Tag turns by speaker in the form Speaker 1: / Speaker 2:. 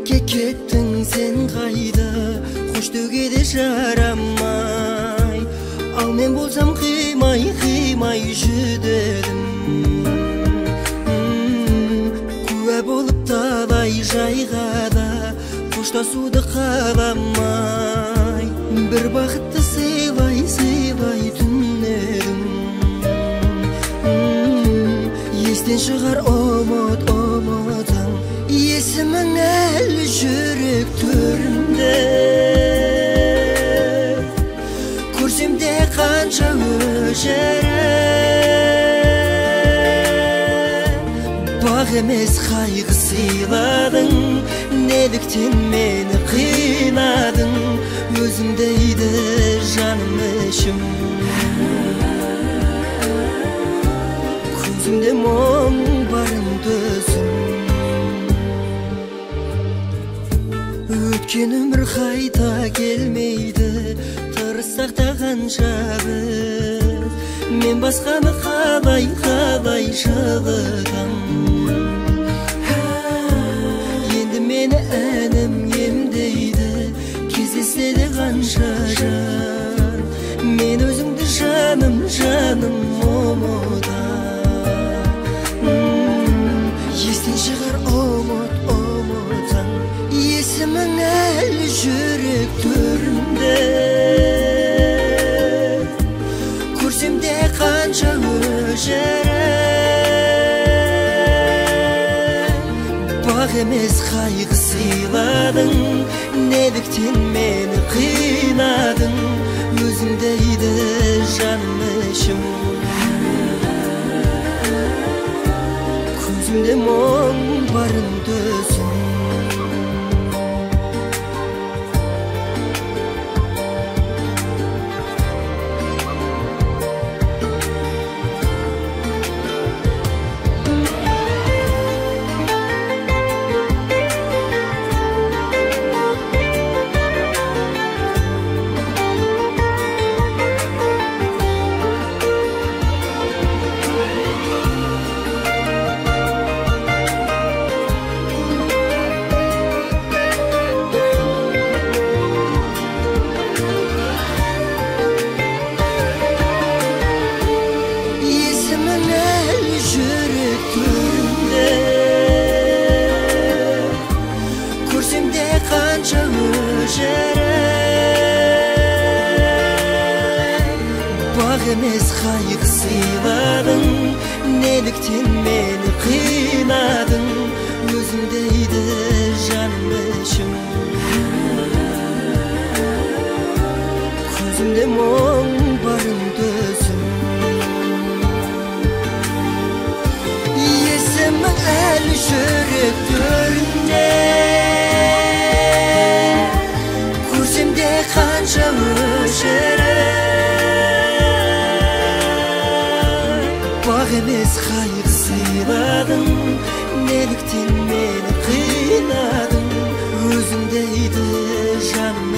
Speaker 1: Неге кеттің сен қайда, қоштауға де жарамай. Ал мен болсам қимай жүдедім. Куә болып талай жайға да қоштасуды қаламай. Бір бақытты сыйлай түнерім. Естен шығар ұмытам, есімің әлі жүрек төрінде. Көрсем де қанша өжіріп, бақ емес қайғы сыйладың. Неліктен мені қинадың, өзіңдейді жаным ішім. Көзімде мұң барын төзім. Өткен өмір қайта келмейді, тырыссақ та қанша біз. Мен басқаны қалай жылытам. Енді мені әнім емдейді, кездессе де қанша жан. Мен өзіңді жаным ұмытам. Естен шығар ұмытсаң, есімің әлі жүрек төрінде. Көрсем де қанша өжіріп, бақ емес қайғы сыйладың. Неліктен мені қинадың, өзіңдейді жаным ішім. Көзімде мұң барын төзім. Қанша өжіріп, бақ емес қайғы сыйладың. Неліктен мені қинадың, өзіңдейді жаным ішім. Көзімде мұң барын төзім. Есімің әлі жүрек төрінде. Қанша өжіріп, бақ емес қайғы сыйладың. Неліктен мені қинадың, өзіңдейді жаным